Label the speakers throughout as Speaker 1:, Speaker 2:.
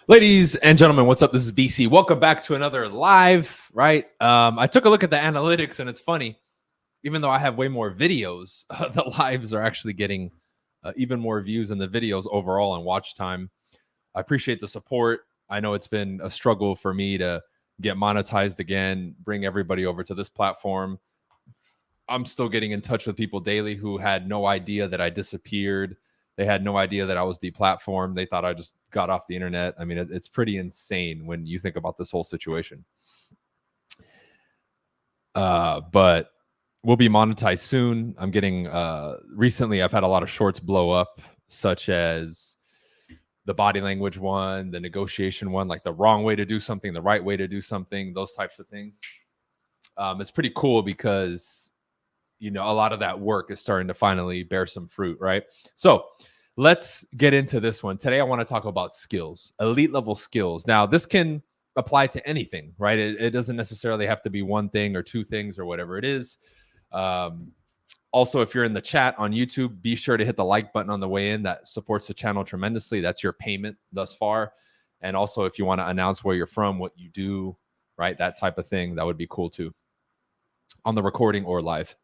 Speaker 1: Ladies and gentlemen, what's up? This is BC. Welcome back to another live, right? I took a look at the analytics and it's funny. Even though I have way more videos, the lives are actually getting even more views than the videos overall and watch time. I appreciate the support. I know it's been a struggle for me to get monetized again, bring everybody over to this platform. I'm still getting in touch with people daily who had no idea that I disappeared. They had no idea that I was deplatformed. They thought I just got off the internet. I mean, it's pretty insane when you think about this whole situation. But we'll be monetized soon. I'm getting, recently I've had a lot of shorts blow up, such as the body language one, the negotiation one, like the wrong way to do something, the right way to do something, those types of things. It's pretty cool because a lot of that work is starting to finally bear some fruit, right? So let's get into this one. Today, I want to talk about skills, elite level skills. Now, this can apply to anything, right? It doesn't necessarily have to be one thing or two things or whatever it is. Also, if you're in the chat on YouTube, be sure to hit the like button on the way in. That supports the channel tremendously. That's your payment thus far. And also, if you want to announce where you're from, what you do, right? That type of thing, that would be cool too, on the recording or live.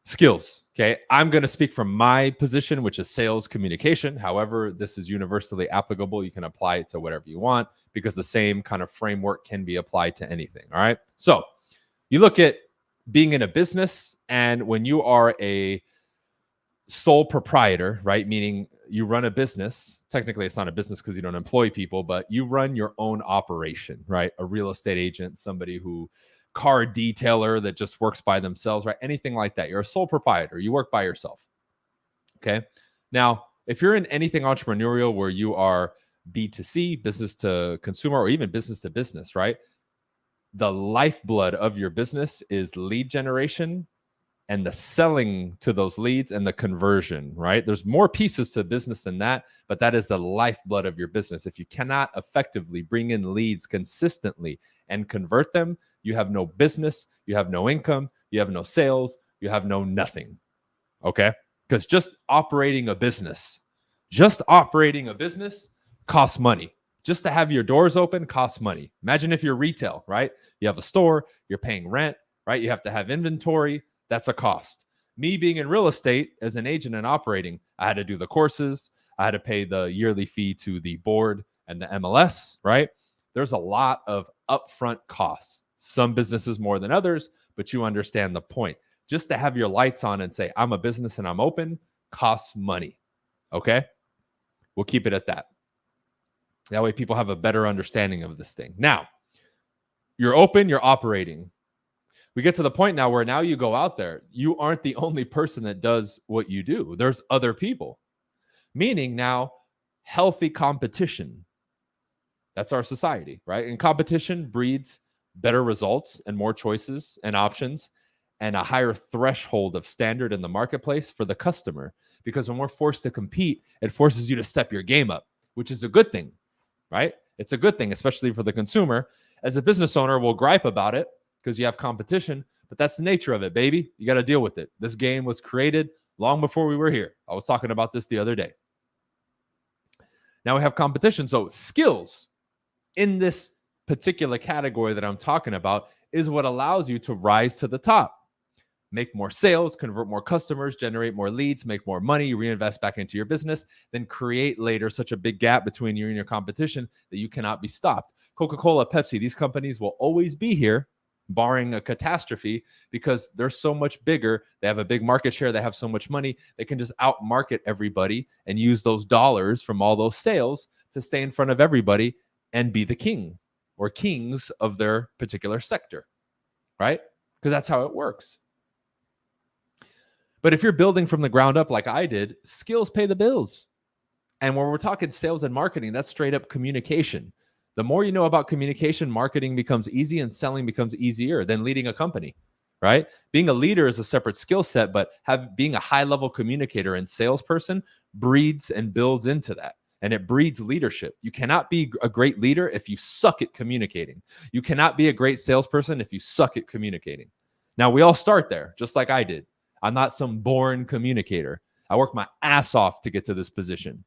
Speaker 1: Skills, okay? I'm going to speak from my position, which is sales communication. However, this is universally applicable. You can apply it to whatever you want because the same kind of framework can be applied to anything, all right? So you look at being in a business, and when you are a sole proprietor, right? Meaning you run a business. Technically, it's not a business because you don't employ people, but you run your own operation, right? A real estate agent, somebody who car detailer that just works by themselves, right? Anything like that. You're a sole proprietor. You work by yourself. Okay. Now, if you're in anything entrepreneurial where you are B2C, business to consumer, or even business to business, right? The lifeblood of your business is lead generation and the selling to those leads and the conversion, right? There's more pieces to business than that, but that is the lifeblood of your business. If you cannot effectively bring in leads consistently and convert them, you have no business, you have no income, you have no sales, you have no nothing, okay? Because just operating a business costs money. Just to have your doors open costs money. Imagine if you're retail, right? You have a store, you're paying rent, right? You have to have inventory. That's a cost. Me being in real estate as an agent and operating, I had to do the courses. I had to pay the yearly fee to the board and the MLS, right? There's a lot of upfront costs. Some businesses more than others, but you understand the point. Just to have your lights on and say, I'm a business and I'm open, costs money, okay? We'll keep it at that. That way people have a better understanding of this thing. Now, you're open, you're operating. We get to the point now where now you go out there. You aren't the only person that does what you do. There's other people. Meaning now, healthy competition. That's our society, right? And competition breeds better results and more choices and options and a higher threshold of standard in the marketplace for the customer. Because when we're forced to compete, it forces you to step your game up, which is a good thing, right? It's a good thing, especially for the consumer. As a business owner, we'll gripe about it because you have competition, but that's the nature of it, baby. You got to deal with it. This game was created long before we were here. I was talking about this the other day. Now we have competition. So skills in this particular category that I'm talking about is what allows you to rise to the top. Make more sales, convert more customers, generate more leads, make more money, reinvest back into your business, then create later such a big gap between you and your competition that you cannot be stopped. Coca-Cola, Pepsi, these companies will always be here, barring a catastrophe, because they're so much bigger. They have a big market share. They have so much money. They can just outmarket everybody and use those dollars from all those sales to stay in front of everybody and be the king or kings of their particular sector, right? Because that's how it works. But if you're building from the ground up like I did, skills pay the bills. And when we're talking sales and marketing, that's straight up communication. The more you know about communication, marketing becomes easy and selling becomes easier than leading a company, right? Being a leader is a separate skill set, but being a high-level communicator and salesperson breeds and builds into that. And it breeds leadership. You cannot be a great leader if you suck at communicating. You cannot be a great salesperson if you suck at communicating. Now, we all start there, just like I did. I'm not some born communicator. I worked my ass off to get to this position.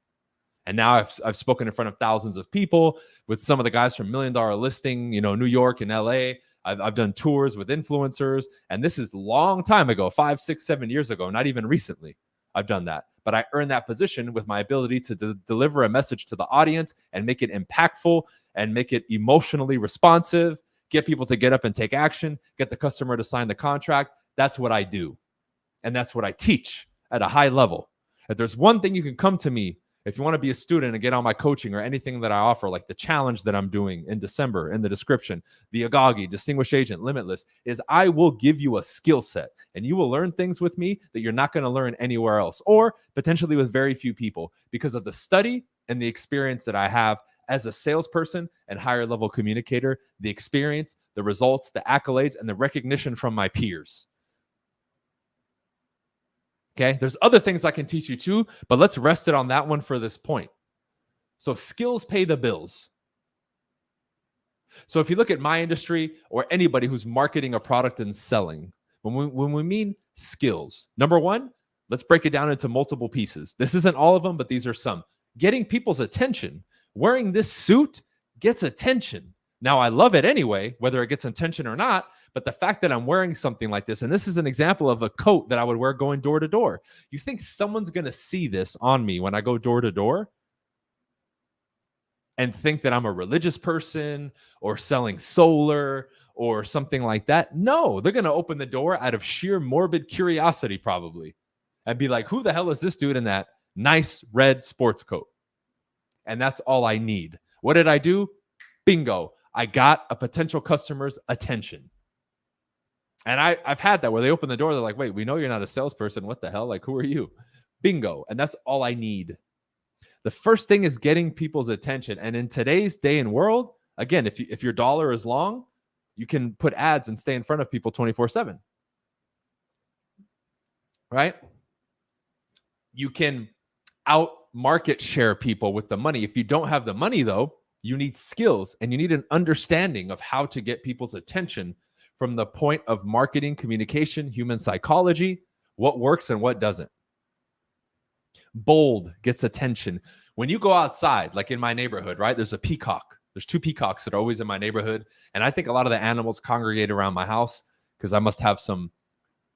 Speaker 1: And now I've spoken in front of thousands of people with some of the guys from $1 Million Listing, New York and LA. I've done tours with influencers. And this is a long time ago, 5, 6, 7 years ago, not even recently. I've done that. But I earned that position with my ability to deliver a message to the audience and make it impactful and make it emotionally responsive, get people to get up and take action, get the customer to sign the contract. That's what I do. And that's what I teach at a high level. If there's one thing you can come to me, if you want to be a student and get on my coaching or anything that I offer, like the challenge that I'm doing in December in the description, the Agagi, Distinguished Agent, Limitless, is I will give you a skill set and you will learn things with me that you're not going to learn anywhere else or potentially with very few people because of the study and the experience that I have as a salesperson and higher level communicator, the experience, the results, the accolades, and the recognition from my peers. Okay. There's other things I can teach you too, but let's rest it on that one for this point. So skills pay the bills. So if you look at my industry or anybody who's marketing a product and selling, when we mean skills, number one, let's break it down into multiple pieces. This isn't all of them, but these are some. Getting people's attention. Wearing this suit gets attention. Now, I love it anyway, whether it gets attention or not, but the fact that I'm wearing something like this, and this is an example of a coat that I would wear going door to door. You think someone's going to see this on me when I go door to door and think that I'm a religious person or selling solar or something like that? No, they're going to open the door out of sheer morbid curiosity, probably, and be like, who the hell is this dude in that nice red sports coat? And that's all I need. What did I do? Bingo. I got a potential customer's attention. And I've had that where they open the door. They're like, wait, we know you're not a salesperson. What the hell? Like, who are you? Bingo. And that's all I need. The first thing is getting people's attention. And in today's day and world, again, if your dollar is long, you can put ads and stay in front of people 24/7. Right? You can out market share people with the money. If you don't have the money, though, you need skills and you need an understanding of how to get people's attention from the point of marketing, communication, human psychology, what works and what doesn't. Bold gets attention. When you go outside, like in my neighborhood, right, there's a peacock. There's 2 peacocks that are always in my neighborhood. And I think a lot of the animals congregate around my house because I must have some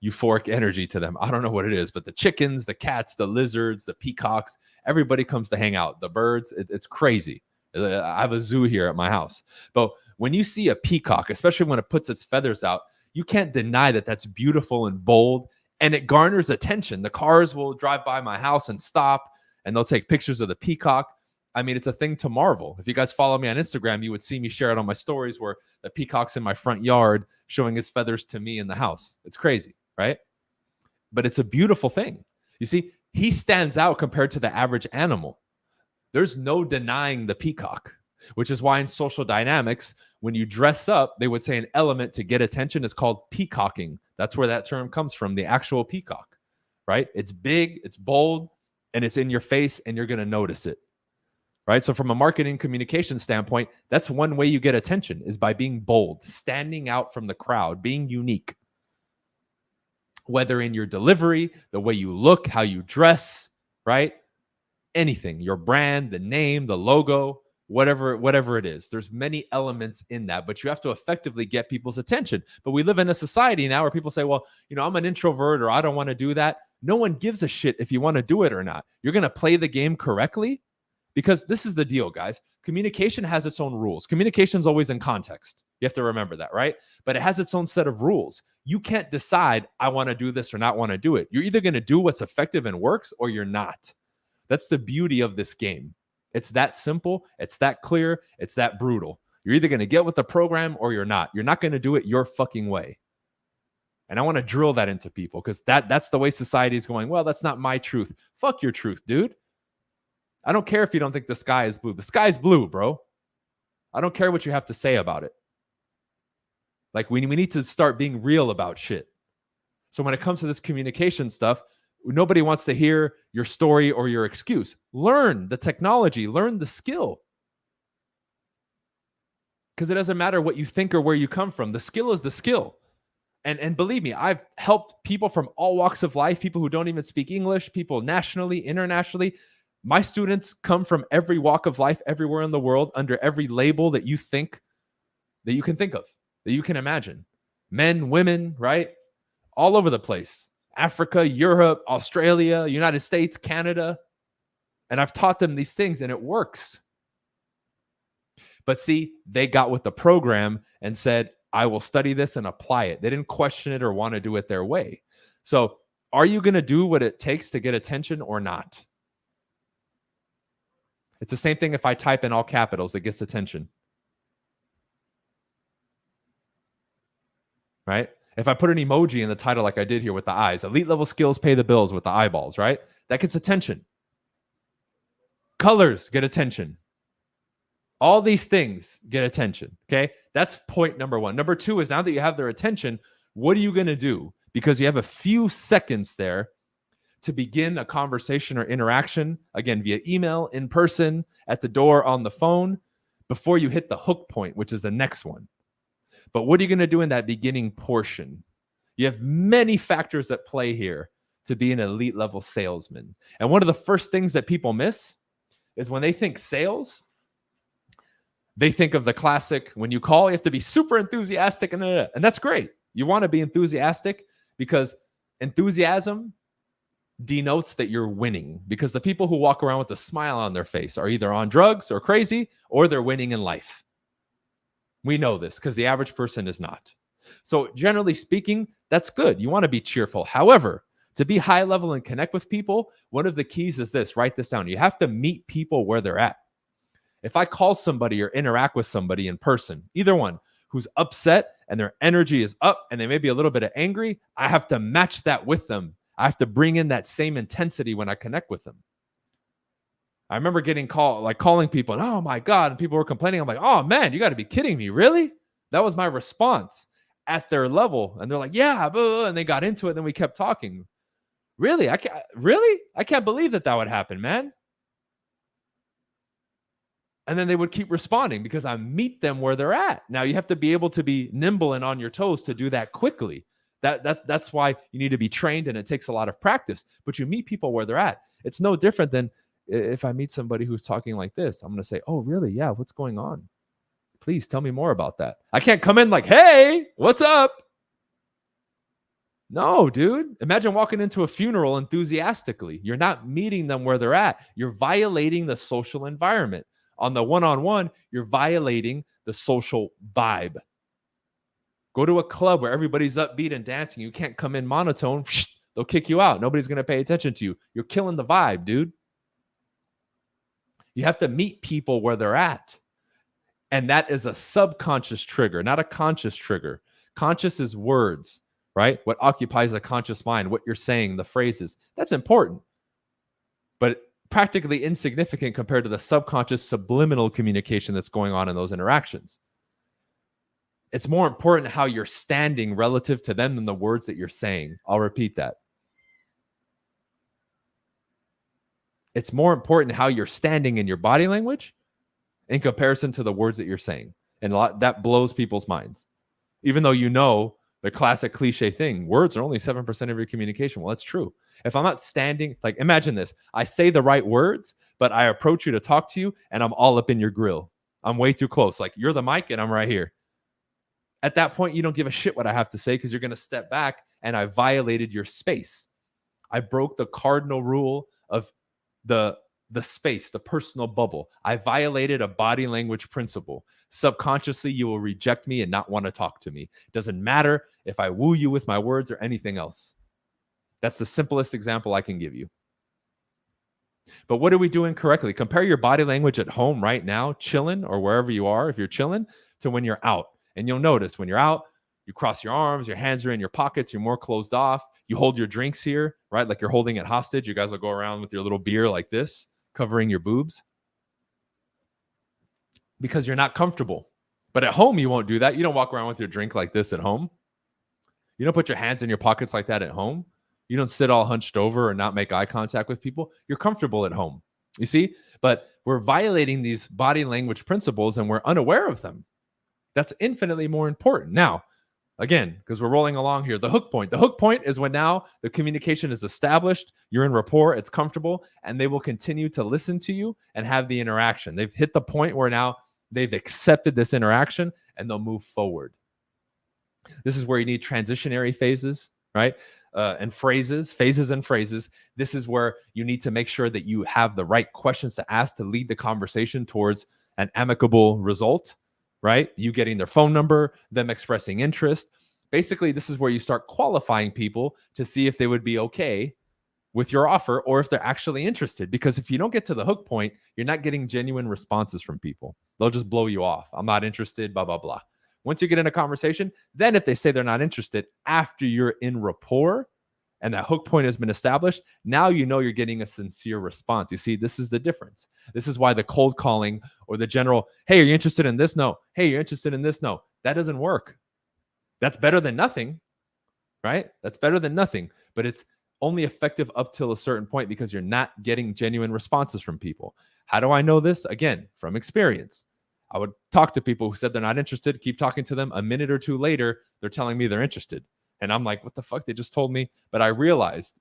Speaker 1: euphoric energy to them. I don't know what it is, but the chickens, the cats, the lizards, the peacocks, everybody comes to hang out. The birds, it's crazy. I have a zoo here at my house. But when you see a peacock, especially when it puts its feathers out, you can't deny that that's beautiful and bold, and it garners attention. The cars will drive by my house and stop, and they'll take pictures of the peacock. I mean, it's a thing to marvel. If you guys follow me on Instagram, you would see me share it on my stories where the peacock's in my front yard showing his feathers to me in the house. It's crazy, right? But it's a beautiful thing. You see, he stands out compared to the average animal. There's no denying the peacock, which is why in social dynamics, when you dress up, they would say an element to get attention is called peacocking. That's where that term comes from, the actual peacock, right? It's big, it's bold, and it's in your face, and you're going to notice it, right? So from a marketing communication standpoint, that's one way you get attention is by being bold, standing out from the crowd, being unique. Whether in your delivery, the way you look, how you dress, right? Anything, your brand, the name, the logo, whatever it is. There's many elements in that, but you have to effectively get people's attention. But we live in a society now where people say, well, I'm an introvert or I don't want to do that. No one gives a shit if you want to do it or not. You're going to play the game correctly, because this is the deal, guys. Communication has its own rules. Communication is always in context. You have to remember that, right? But it has its own set of rules. You can't decide, I want to do this or not want to do it. You're either going to do what's effective and works or you're not. That's the beauty of this game. It's that simple. It's that clear. It's that brutal. You're either going to get with the program or you're not. You're not going to do it your fucking way. And I want to drill that into people because that's the way society is going. Well, that's not my truth. Fuck your truth, dude. I don't care if you don't think the sky is blue. The sky's blue, bro. I don't care what you have to say about it. Like we need to start being real about shit. So when it comes to this communication stuff, nobody wants to hear your story or your excuse. Learn the technology, learn the skill. Because it doesn't matter what you think or where you come from. The skill is the skill. And believe me, I've helped people from all walks of life, people who don't even speak English, people nationally, internationally. My students come from every walk of life, everywhere in the world, under every label that you can think of, that you can imagine. Men, women, right? All over the place. Africa, Europe, Australia, United States, Canada. And I've taught them these things and it works. But see, they got with the program and said, I will study this and apply it. They didn't question it or want to do it their way. So are you going to do what it takes to get attention or not? It's the same thing if I type in all capitals, it gets attention. Right? If I put an emoji in the title like I did here with the eyes, elite level skills pay the bills with the eyeballs, right? That gets attention. Colors get attention. All these things get attention, okay? That's point number one. Number two is now that you have their attention, what are you going to do? Because you have a few seconds there to begin a conversation or interaction, again, via email, in person, at the door, on the phone, before you hit the hook point, which is the next one. But what are you going to do in that beginning portion? You have many factors at play here to be an elite level salesman. And one of the first things that people miss is when they think sales, they think of the classic, when you call, you have to be super enthusiastic, and that's great. You want to be enthusiastic because enthusiasm denotes that you're winning, because the people who walk around with a smile on their face are either on drugs or crazy, or they're winning in life. We know this because the average person is not. So generally speaking, that's good. You want to be cheerful. However, to be high level and connect with people, one of the keys is this, write this down. You have to meet people where they're at. If I call somebody or interact with somebody in person, either one, who's upset and their energy is up and they may be a little bit angry, I have to match that with them. I have to bring in that same intensity when I connect with them. I remember getting calling people, and oh my God, and people were complaining. I'm like, oh man, you got to be kidding me. Really? That was my response at their level. And they're like, yeah, and they got into it. And then we kept talking. Really? I can't believe that would happen, man. And then they would keep responding because I meet them where they're at. Now you have to be able to be nimble and on your toes to do that quickly. That's why you need to be trained, and it takes a lot of practice. But you meet people where they're at. It's no different than if I meet somebody who's talking like this. I'm going to say, oh, really? Yeah, what's going on? Please tell me more about that. I can't come in like, hey, what's up? No, dude. Imagine walking into a funeral enthusiastically. You're not meeting them where they're at. You're violating the social environment. On the one-on-one, you're violating the social vibe. Go to a club where everybody's upbeat and dancing. You can't come in monotone. They'll kick you out. Nobody's going to pay attention to you. You're killing the vibe, dude. You have to meet people where they're at. And that is a subconscious trigger, not a conscious trigger. Conscious is words, right? What occupies a conscious mind, what you're saying, the phrases. That's important. But practically insignificant compared to the subconscious subliminal communication that's going on in those interactions. It's more important how you're standing relative to them than the words that you're saying. I'll repeat that. It's more important how you're standing in your body language in comparison to the words that you're saying. And that blows people's minds. Even though you know the classic cliche thing, words are only 7% of your communication. Well, that's true. If I'm not standing, like imagine this, I say the right words, but I approach you to talk to you and I'm all up in your grill. I'm way too close. Like you're the mic and I'm right here. At that point, you don't give a shit what I have to say because you're going to step back and I violated your space. I broke the cardinal rule of the space, the personal bubble. I violated a body language principle. Subconsciously, you will reject me and not want to talk to me. It doesn't matter if I woo you with my words or anything else. That's the simplest example I can give you. But what are we doing correctly? Compare your body language at home right now, chilling, or wherever you are, if you're chilling, to when you're out. And you'll notice when you're out, you cross your arms, your hands are in your pockets, you're more closed off. You hold your drinks here, right? Like you're holding it hostage. You guys will go around with your little beer like this, covering your boobs. Because you're not comfortable. But at home, you won't do that. You don't walk around with your drink like this at home. You don't put your hands in your pockets like that at home. You don't sit all hunched over or not make eye contact with people. You're comfortable at home. You see? But we're violating these body language principles and we're unaware of them. That's infinitely more important. Now, again, because we're rolling along here, the hook point. The hook point is when now the communication is established, you're in rapport, it's comfortable, and they will continue to listen to you and have the interaction. They've hit the point where now they've accepted this interaction and they'll move forward. This is where you need transitionary phases, right? And phases. This is where you need to make sure that you have the right questions to ask to lead the conversation towards an amicable result, right? You getting their phone number, them expressing interest. Basically, this is where you start qualifying people to see if they would be okay with your offer or if they're actually interested. Because if you don't get to the hook point, you're not getting genuine responses from people. They'll just blow you off. I'm not interested, blah, blah, blah. Once you get in a conversation, then if they say they're not interested after you're in rapport and that hook point has been established, now you know you're getting a sincere response. You see, this is the difference. This is why the cold calling or the general, hey, are you interested in this? No. Hey, you're interested in this? No. That doesn't work. That's better than nothing, right? That's better than nothing. But it's only effective up till a certain point because you're not getting genuine responses from people. How do I know this? Again, from experience. I would talk to people who said they're not interested, keep talking to them. A minute or two later, they're telling me they're interested. And I'm like, what the fuck? They just told me. But I realized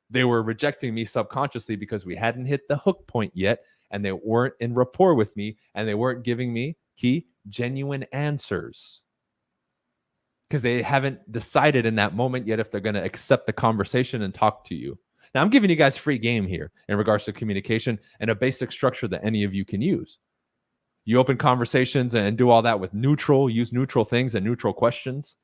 Speaker 1: they were rejecting me subconsciously because we hadn't hit the hook point yet, and they weren't in rapport with me, and they weren't giving me key genuine answers because they haven't decided in that moment yet if they're going to accept the conversation and talk to you. Now, I'm giving you guys free game here in regards to communication and a basic structure that any of you can use. You open conversations and do all that with use neutral things and neutral questions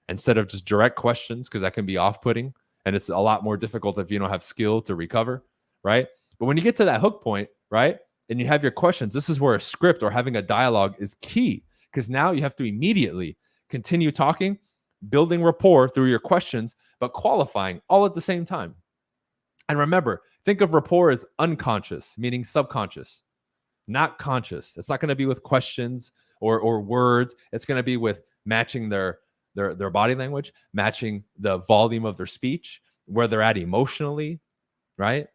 Speaker 1: instead of just direct questions, because that can be off-putting, and it's a lot more difficult if you don't have skill to recover, right? But when you get to that hook point, right, and you have your questions, this is where a script or having a dialogue is key, because now you have to immediately continue talking, building rapport through your questions, but qualifying all at the same time. And remember, think of rapport as unconscious, meaning subconscious, not conscious. It's not going to be with questions or words. It's going to be with matching their body language, matching the volume of their speech, where they're at emotionally, right?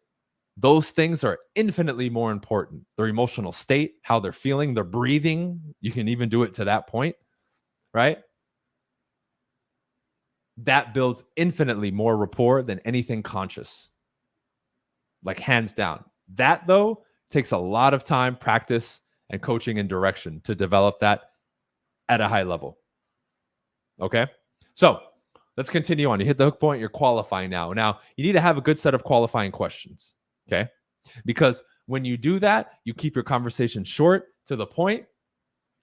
Speaker 1: Those things are infinitely more important. Their emotional state, how they're feeling, their breathing. You can even do it to that point, right? That builds infinitely more rapport than anything conscious. Like hands down. That, though, takes a lot of time, practice, and coaching and direction to develop that at a high level. Okay? So let's continue on. You hit the hook point, you're qualifying now. Now, you need to have a good set of qualifying questions. Okay? Because when you do that, you keep your conversation short, to the point,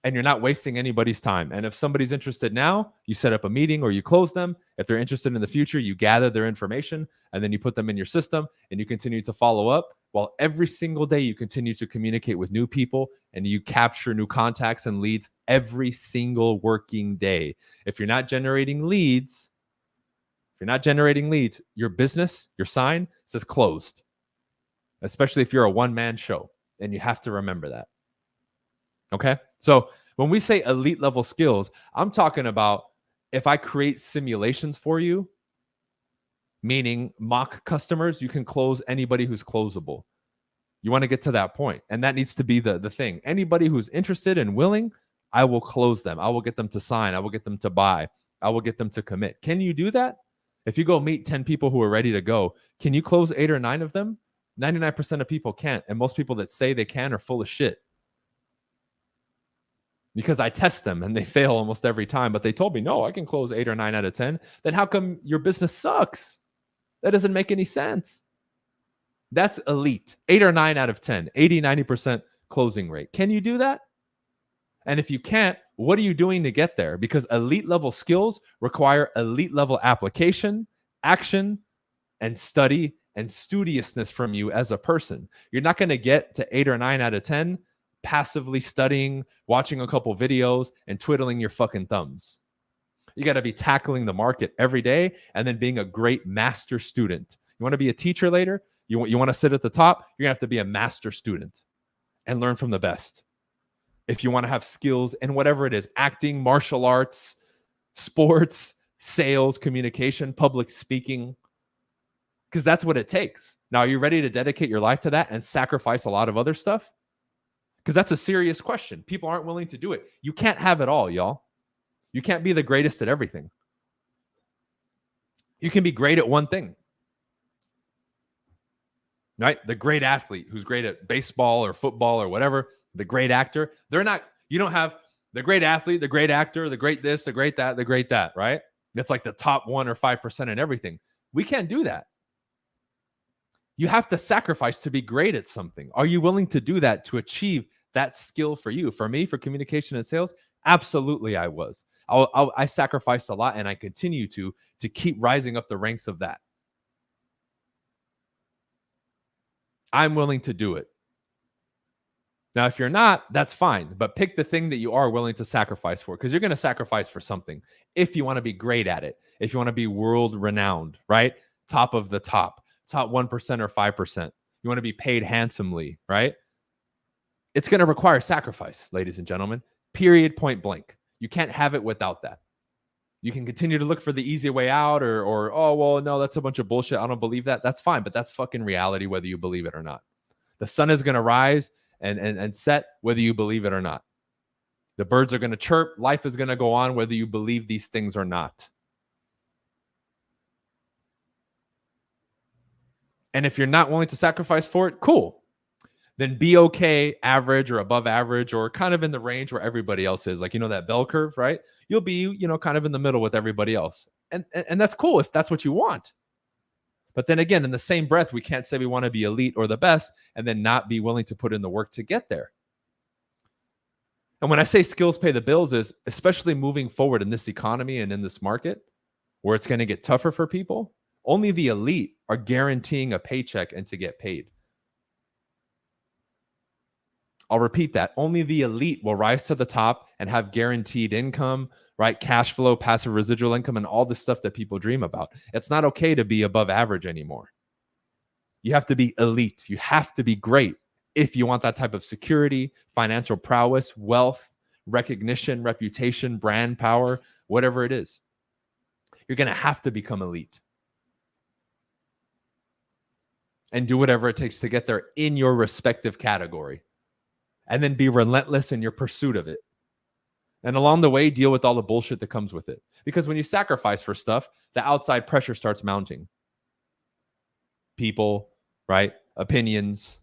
Speaker 1: and you're not wasting anybody's time. And if somebody's interested now, you set up a meeting or you close them. If they're interested in the future, you gather their information and then you put them in your system and you continue to follow up, while every single day you continue to communicate with new people and you capture new contacts and leads every single working day. If you're not generating leads, your business, your sign says closed, especially if you're a one-man show, and you have to remember that. Okay? So when we say elite level skills, I'm talking about if I create simulations for you, meaning mock customers, you can close anybody who's closable. You want to get to that point, and that needs to be the thing. Anybody who's interested and willing, I will close them. I will get them to sign. I will get them to buy. I will get them to commit. Can you do that? If you go meet 10 people who are ready to go, can you close 8 or 9 of them? 99% of people can't, and most people that say they can are full of shit. Because I test them and they fail almost every time, but they told me, no, I can close 8 or 9 out of 10. Then how come your business sucks? That doesn't make any sense. That's elite. 8 or 9 out of 10, 80, 90% closing rate. Can you do that? And if you can't, what are you doing to get there? Because elite level skills require elite level application, action, and study and studiousness from you as a person. You're not going to get to 8 or 9 out of 10 passively studying, watching a couple videos, and twiddling your fucking thumbs. You got to be tackling the market every day and then being a great master student. You want to be a teacher later? You want to sit at the top? You're going to have to be a master student and learn from the best. If you want to have skills in whatever it is, acting, martial arts, sports, sales, communication, public speaking, because that's what it takes. Now, are you ready to dedicate your life to that and sacrifice a lot of other stuff? Because that's a serious question. People aren't willing to do it. You can't have it all, y'all. You can't be the greatest at everything. You can be great at one thing. Right? The great athlete who's great at baseball or football or whatever, the great actor, you don't have the great athlete, the great actor, the great this, the great that, right? That's like the top 1 or 5% in everything. We can't do that. You have to sacrifice to be great at something. Are you willing to do that to achieve that skill for you? For me, for communication and sales, absolutely I was. I sacrificed a lot, and I continue to keep rising up the ranks of that. I'm willing to do it. Now, if you're not, that's fine. But pick the thing that you are willing to sacrifice for, because you're going to sacrifice for something if you want to be great at it, if you want to be world renowned, right? Top of the top 1% or 5%. You want to be paid handsomely, right? It's going to require sacrifice, ladies and gentlemen. Period, point blank. You can't have it without that. You can continue to look for the easy way out or oh, well, no, that's a bunch of bullshit. I don't believe that. That's fine, but that's fucking reality, whether you believe it or not. The sun is going to rise and set, whether you believe it or not. The birds are going to chirp. Life is going to go on, whether you believe these things or not. And if you're not willing to sacrifice for it, cool. Then be okay, average or above average, or kind of in the range where everybody else is. Like, that bell curve, right? You'll be, kind of in the middle with everybody else. And that's cool if that's what you want. But then again, in the same breath, we can't say we want to be elite or the best and then not be willing to put in the work to get there. And when I say skills pay the bills, is especially moving forward in this economy and in this market where it's going to get tougher for people, only the elite are guaranteeing a paycheck and to get paid. I'll repeat that. Only the elite will rise to the top and have guaranteed income, right? Cash flow, passive residual income, and all the stuff that people dream about. It's not okay to be above average anymore. You have to be elite. You have to be great if you want that type of security, financial prowess, wealth, recognition, reputation, brand power, whatever it is. You're going to have to become elite and do whatever it takes to get there in your respective category. And then be relentless in your pursuit of it. And along the way, deal with all the bullshit that comes with it. Because when you sacrifice for stuff, the outside pressure starts mounting. People, right? Opinions,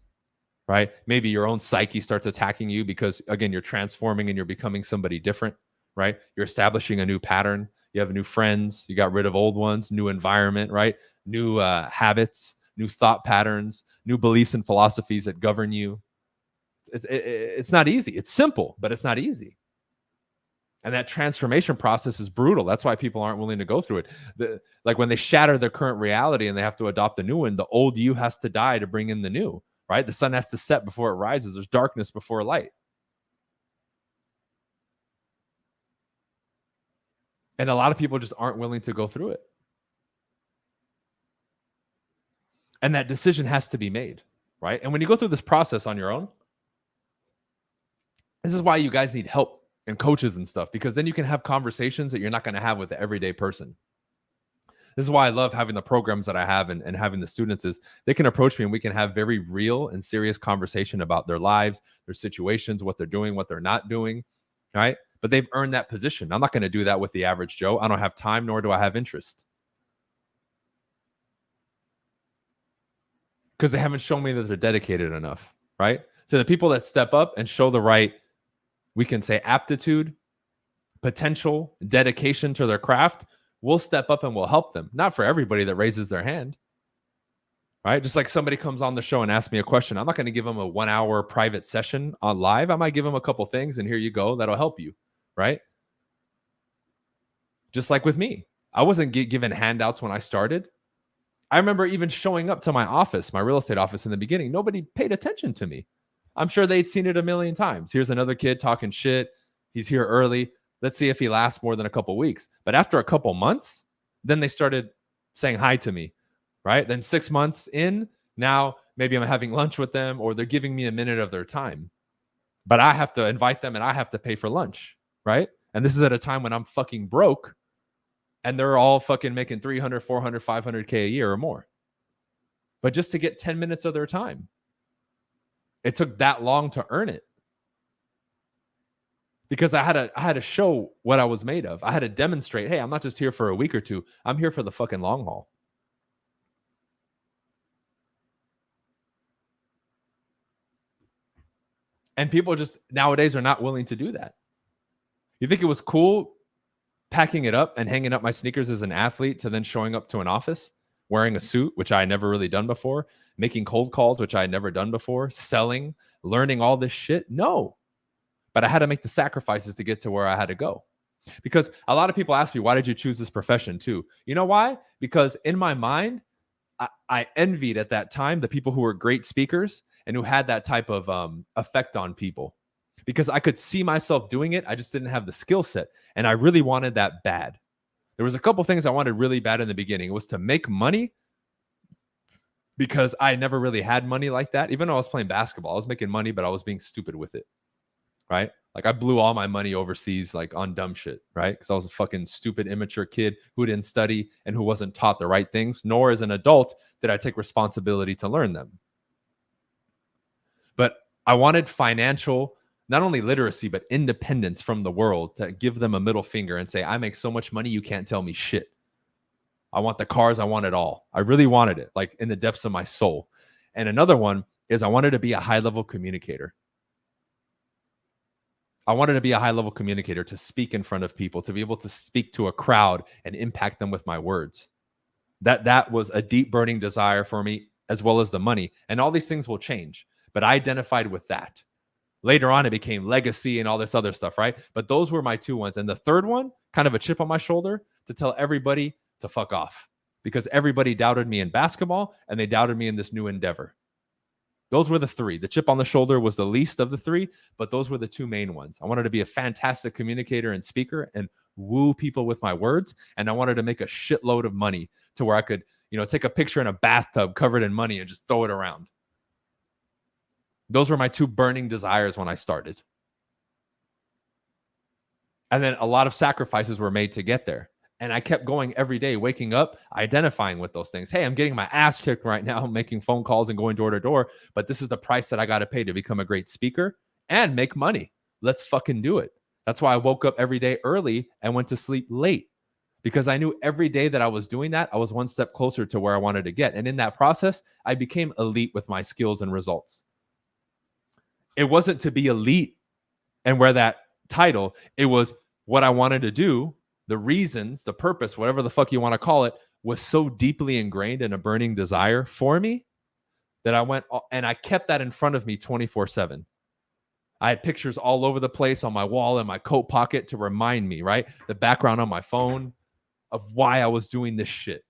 Speaker 1: right? Maybe your own psyche starts attacking you because, again, you're transforming and you're becoming somebody different, right? You're establishing a new pattern. You have new friends. You got rid of old ones, new environment, right? New habits, new thought patterns, new beliefs and philosophies that govern you. It's not easy. It's simple, but it's not easy. And that transformation process is brutal. That's why people aren't willing to go through it. Like when they shatter their current reality and they have to adopt a new one, the old you has to die to bring in the new, right? The sun has to set before it rises. There's darkness before light. And a lot of people just aren't willing to go through it. And that decision has to be made, right? And when you go through this process on your own, this is why you guys need help and coaches and stuff, because then you can have conversations that you're not going to have with the everyday person. This is why I love having the programs that I have and having the students is they can approach me and we can have very real and serious conversation about their lives, their situations, what they're doing, what they're not doing, right? But they've earned that position. I'm not going to do that with the average Joe. I don't have time, nor do I have interest. Because they haven't shown me that they're dedicated enough, right? So the people that step up and show the right, we can say aptitude, potential, dedication to their craft, we'll step up and we'll help them. Not for everybody that raises their hand, right? Just like somebody comes on the show and asks me a question, I'm not going to give them a 1 hour private session on live. I might give them a couple things and here you go. That'll help you, right? Just like with me, I wasn't given handouts when I started. I remember even showing up to my office, my real estate office in the beginning. Nobody paid attention to me. I'm sure they'd seen it a million times. Here's another kid talking shit. He's here early. Let's see if he lasts more than a couple weeks. But after a couple months, then they started saying hi to me, right? Then 6 months in, now maybe I'm having lunch with them or they're giving me a minute of their time. But I have to invite them and I have to pay for lunch, right? And this is at a time when I'm fucking broke and they're all fucking making 300, 400, 500K a year or more. But just to get 10 minutes of their time. It took that long to earn it because I had to show what I was made of. I had to demonstrate, hey, I'm not just here for a week or two. I'm here for the fucking long haul. And people just nowadays are not willing to do that. You think it was cool packing it up and hanging up my sneakers as an athlete to then showing up to an office, wearing a suit, which I had never really done before, making cold calls, which I had never done before, selling, learning all this shit? No. But I had to make the sacrifices to get to where I had to go. Because a lot of people ask me, why did you choose this profession too? You know why? Because in my mind, I envied at that time the people who were great speakers and who had that type of effect on people. Because I could see myself doing it. I just didn't have the skill set. And I really wanted that bad. There was a couple things I wanted really bad in the beginning. It was to make money because I never really had money like that. Even though I was playing basketball, I was making money, but I was being stupid with it. right? Like I blew all my money overseas, like on dumb shit, right? Because I was a fucking stupid, immature kid who didn't study and who wasn't taught the right things, nor as an adult did I take responsibility to learn them. But I wanted financial, not only literacy, but independence from the world to give them a middle finger and say, I make so much money, you can't tell me shit. I want the cars, I want it all. I really wanted it, like in the depths of my soul. And another one is I wanted to be a high level communicator. I wanted to be a high level communicator, to speak in front of people, to be able to speak to a crowd and impact them with my words. That was a deep burning desire for me, as well as the money. And all these things will change, but I identified with that. Later on, it became legacy and all this other stuff, right? But those were my two ones. And the third one, kind of a chip on my shoulder, to tell everybody to fuck off, because everybody doubted me in basketball and they doubted me in this new endeavor. Those were the three. The chip on the shoulder was the least of the three, but those were the two main ones. I wanted to be a fantastic communicator and speaker and woo people with my words. And I wanted to make a shitload of money to where I could, take a picture in a bathtub covered in money and just throw it around. Those were my two burning desires when I started. And then a lot of sacrifices were made to get there. And I kept going every day, waking up, identifying with those things. Hey, I'm getting my ass kicked right now, making phone calls and going door to door. But this is the price that I got to pay to become a great speaker and make money. Let's fucking do it. That's why I woke up every day early and went to sleep late, because I knew every day that I was doing that, I was one step closer to where I wanted to get. And in that process, I became elite with my skills and results. It wasn't to be elite and wear that title. It was what I wanted to do. The reasons, the purpose, whatever the fuck you want to call it, was so deeply ingrained in a burning desire for me that I went and I kept that in front of me 24/7. I had pictures all over the place on my wall in my coat pocket to remind me, right? The background on my phone of why I was doing this shit.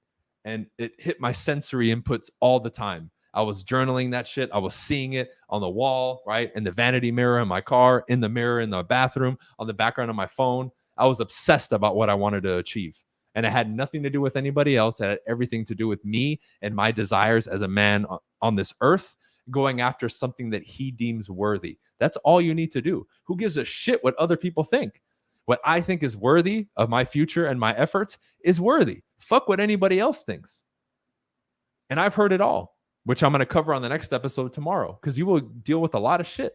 Speaker 1: And it hit my sensory inputs all the time. I was journaling that shit. I was seeing it on the wall, right? In the vanity mirror in my car, in the mirror in the bathroom, on the background of my phone. I was obsessed about what I wanted to achieve. And it had nothing to do with anybody else. It had everything to do with me and my desires as a man on this earth, going after something that he deems worthy. That's all you need to do. Who gives a shit what other people think? What I think is worthy of my future and my efforts is worthy. Fuck what anybody else thinks. And I've heard it all, which I'm going to cover on the next episode tomorrow, because you will deal with a lot of shit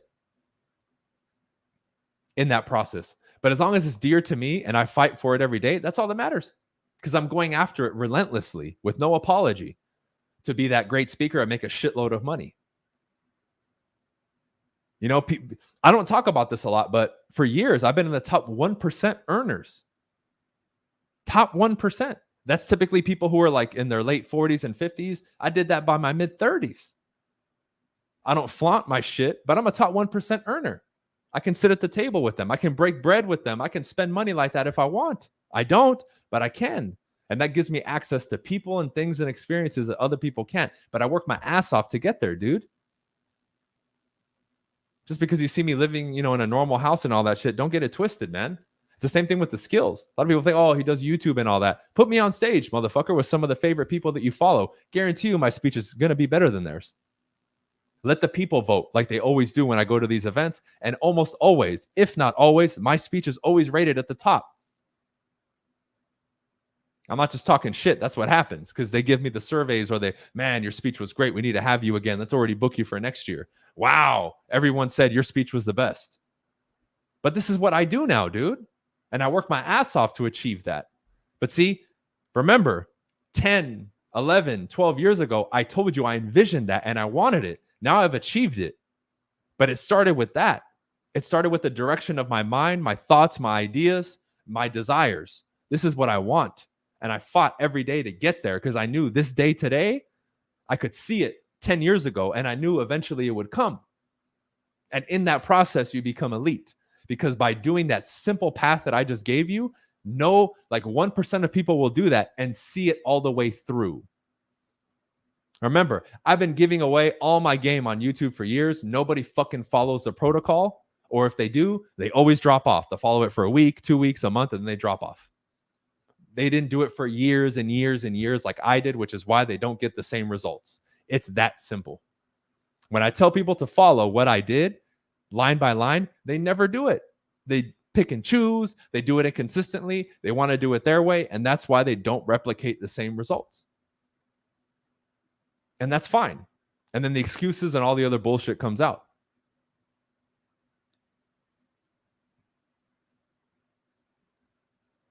Speaker 1: in that process. But as long as it's dear to me and I fight for it every day, that's all that matters, because I'm going after it relentlessly with no apology to be that great speaker and make a shitload of money. I don't talk about this a lot, but for years, I've been in the top 1% earners. Top 1%. That's typically people who are like in their late 40s and 50s. I did that by my mid 30s. I don't flaunt my shit, but I'm a top 1% earner. I can sit at the table with them. I can break bread with them. I can spend money like that if I want. I don't, but I can. And that gives me access to people and things and experiences that other people can't. But I work my ass off to get there, dude. Just because you see me living, in a normal house and all that shit, don't get it twisted, man. It's the same thing with the skills. A lot of people think, oh, he does YouTube and all that. Put me on stage, motherfucker, with some of the favorite people that you follow. Guarantee you my speech is going to be better than theirs. Let the people vote like they always do when I go to these events. And almost always, if not always, my speech is always rated at the top. I'm not just talking shit. That's what happens, because they give me the surveys, or man, your speech was great. We need to have you again. Let's already book you for next year. Wow. Everyone said your speech was the best. But this is what I do now, dude. And I work my ass off to achieve that. But see, remember, 10, 11, 12 years ago, I told you I envisioned that and I wanted it. Now I've achieved it. But it started with that. It started with the direction of my mind, my thoughts, my ideas, my desires. This is what I want. And I fought every day to get there, because I knew this day today, I could see it 10 years ago, and I knew eventually it would come. And in that process, you become elite, because by doing that simple path that I just gave you, 1% of people will do that and see it all the way through. Remember, I've been giving away all my game on YouTube for years. Nobody fucking follows the protocol, or if they do, they always drop off. They'll follow it for a week, 2 weeks, a month, and then they drop off. They didn't do it for years and years and years like I did, which is why they don't get the same results. It's that simple. When I tell people to follow what I did, line by line. They never do it. They pick and choose. They do it inconsistently. They want to do it their way. And that's why they don't replicate the same results. And that's fine. And then the excuses and all the other bullshit comes out.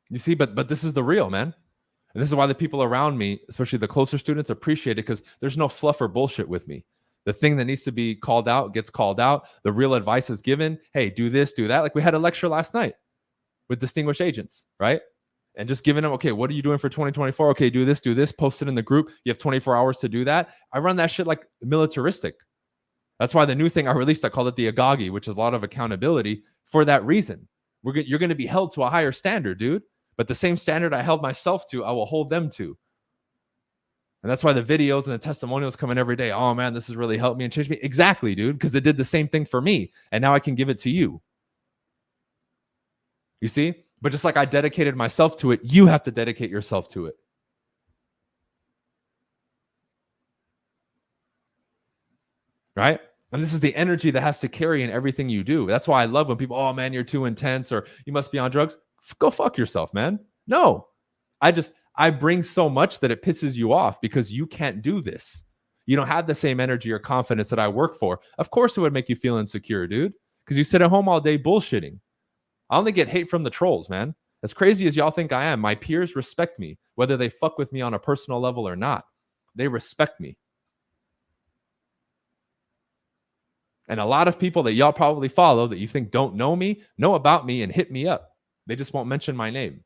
Speaker 1: You see, but this is the real, man. And this is why the people around me, especially the closer students, appreciate it, because there's no fluff or bullshit with me. The thing that needs to be called out gets called out. The real advice is given. Hey, do this, do that. Like we had a lecture last night with distinguished agents, right? And just giving them, okay, what are you doing for 2024? Okay, do this, post it in the group. You have 24 hours to do that. I run that shit like militaristic. That's why the new thing I released, I called it the Agagi, which is a lot of accountability for that reason. You're going to be held to a higher standard, dude. But the same standard I held myself to, I will hold them to. And that's why the videos and the testimonials come in every day. Oh, man, this has really helped me and changed me. Exactly, dude, because it did the same thing for me. And now I can give it to you. You see? But just like I dedicated myself to it, you have to dedicate yourself to it. Right? And this is the energy that has to carry in everything you do. That's why I love when people, oh, man, you're too intense or you must be on drugs. Go fuck yourself, man. No, I bring so much that it pisses you off because you can't do this. You don't have the same energy or confidence that I work for. Of course it would make you feel insecure, dude, because you sit at home all day bullshitting. I only get hate from the trolls, man. As crazy as y'all think I am, my peers respect me, whether they fuck with me on a personal level or not. They respect me. And a lot of people that y'all probably follow that you think don't know me, know about me and hit me up. They just won't mention my name.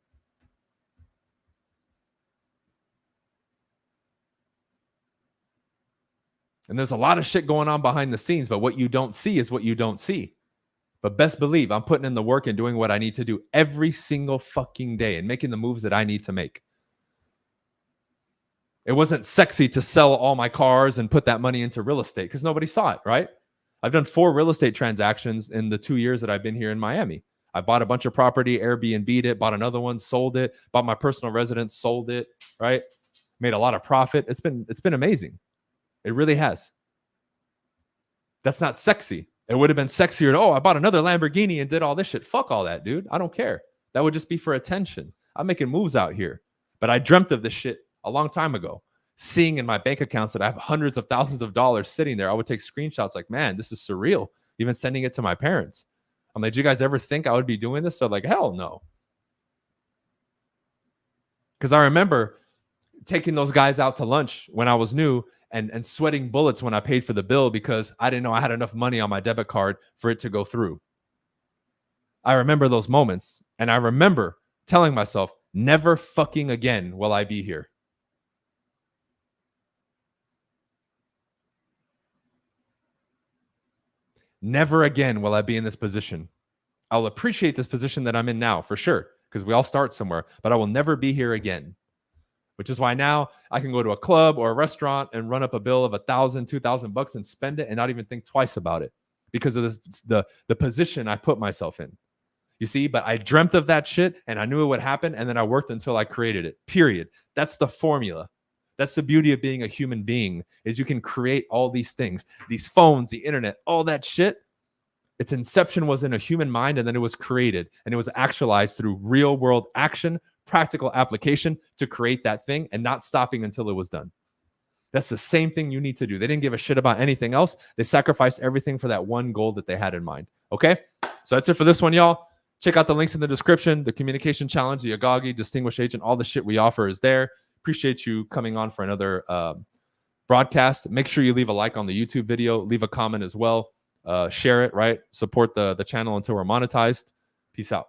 Speaker 1: And there's a lot of shit going on behind the scenes, but what you don't see is what you don't see. But best believe I'm putting in the work and doing what I need to do every single fucking day and making the moves that I need to make. It wasn't sexy to sell all my cars and put that money into real estate because nobody saw it, right? I've done 4 real estate transactions in the 2 years that I've been here in Miami. I bought a bunch of property, Airbnb'd it, bought another one, sold it, bought my personal residence, sold it, right? Made a lot of profit. It's been amazing. It really has. That's not sexy. It would have been sexier to, oh, I bought another Lamborghini and did all this shit. Fuck all that, dude. I don't care. That would just be for attention. I'm making moves out here. But I dreamt of this shit a long time ago. Seeing in my bank accounts that I have hundreds of thousands of dollars sitting there, I would take screenshots like, man, this is surreal. Even sending it to my parents. I'm like, do you guys ever think I would be doing this? They're like, hell no. Because I remember taking those guys out to lunch when I was new and sweating bullets when I paid for the bill because I didn't know I had enough money on my debit card for it to go through. I remember those moments. And I remember telling myself, never fucking again will I be here. Never again will I be in this position. I'll appreciate this position that I'm in now for sure, because we all start somewhere, but I will never be here again. Which is why now I can go to a club or a restaurant and run up a bill of $1,000, $2,000 and spend it and not even think twice about it because of this, the position I put myself in. You see, but I dreamt of that shit and I knew it would happen and then I worked until I created it. Period. That's the formula. That's the beauty of being a human being, is you can create all these things, these phones, the internet, all that shit. Its inception was in a human mind and then it was created and it was actualized through real world action, practical application to create that thing and not stopping until it was done. That's the same thing you need to do. They didn't give a shit about anything else. They sacrificed everything for that one goal that they had in mind. Okay? So that's it for this one, y'all. Check out the links in the description. The communication challenge, the Agagi, distinguished agent, all the shit we offer is there. Appreciate you coming on for another broadcast. Make sure you leave a like on the YouTube video. Leave a comment as well. Share it, right? Support the channel until we're monetized. Peace out.